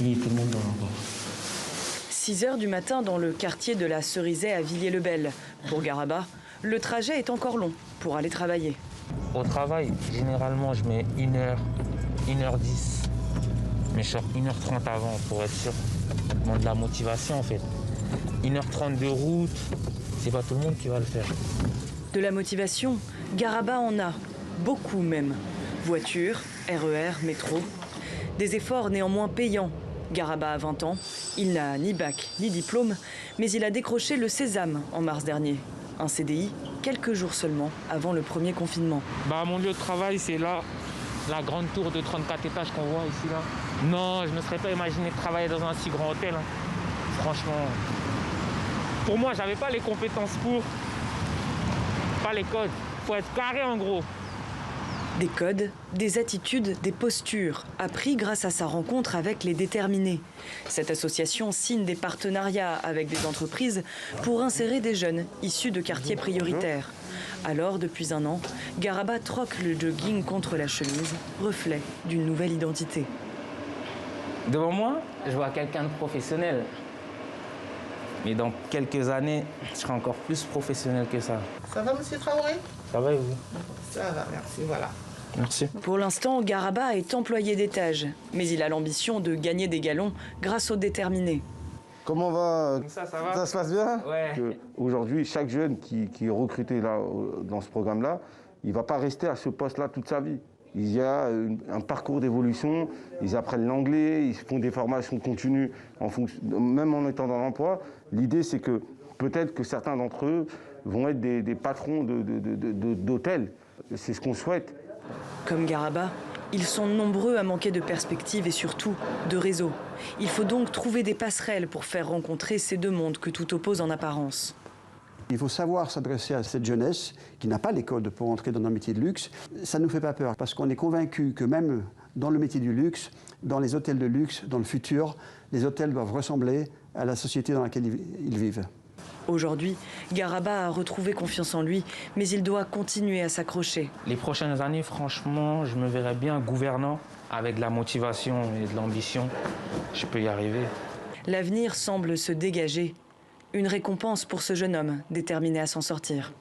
Oui, tout le monde dort encore. 6 heures du matin dans le quartier de la Cerisay à Villiers-le-Bel. Pour Garaba, le trajet est encore long pour aller travailler. Au travail, généralement, je mets 1h, 1h10. Mais je sors 1h30 avant pour être sûr. Ça demande de la motivation en fait. 1h30 de route, c'est pas tout le monde qui va le faire. De la motivation, Garaba en a, beaucoup même. Voiture, RER, métro. Des efforts néanmoins payants. Garaba a 20 ans, il n'a ni bac ni diplôme, mais il a décroché le Sésame en mars dernier. Un CDI, quelques jours seulement avant le premier confinement. Mon lieu de travail, c'est là, la grande tour de 34 étages qu'on voit ici là. Non, je ne me serais pas imaginé de travailler dans un si grand hôtel. Franchement, pour moi, j'avais pas les compétences pour, pas les codes. Faut être carré en gros. Des codes, des attitudes, des postures, appris grâce à sa rencontre avec les déterminés. Cette association signe des partenariats avec des entreprises pour insérer des jeunes issus de quartiers prioritaires. Alors, depuis 1 an, Garaba troque le jogging contre la chemise, reflet d'une nouvelle identité. Devant moi, je vois quelqu'un de professionnel. Mais dans quelques années, je serai encore plus professionnel que ça. Ça va, monsieur Traoré? Ça va et vous? Ça va, merci, voilà. Merci. Pour l'instant, Garaba est employé d'étage, mais il a l'ambition de gagner des galons grâce aux déterminés. Comment va? Ça va? Ça se passe bien? Ouais. Aujourd'hui, chaque jeune qui est recruté là, dans ce programme-là, il ne va pas rester à ce poste-là toute sa vie. Il y a un parcours d'évolution, ils apprennent l'anglais, ils font des formations continues, même en étant dans l'emploi. L'idée, c'est que peut-être que certains d'entre eux vont être des patrons d'hôtels. C'est ce qu'on souhaite. Comme Garaba, ils sont nombreux à manquer de perspectives et surtout de réseau. Il faut donc trouver des passerelles pour faire rencontrer ces deux mondes que tout oppose en apparence. Il faut savoir s'adresser à cette jeunesse qui n'a pas les codes pour entrer dans un métier de luxe. Ça ne nous fait pas peur parce qu'on est convaincu que même dans le métier du luxe, dans les hôtels de luxe, dans le futur, les hôtels doivent ressembler à la société dans laquelle ils vivent. Aujourd'hui, Garaba a retrouvé confiance en lui, mais il doit continuer à s'accrocher. Les prochaines années, franchement, je me verrais bien gouvernant avec de la motivation et de l'ambition. Je peux y arriver. L'avenir semble se dégager. Une récompense pour ce jeune homme déterminé à s'en sortir.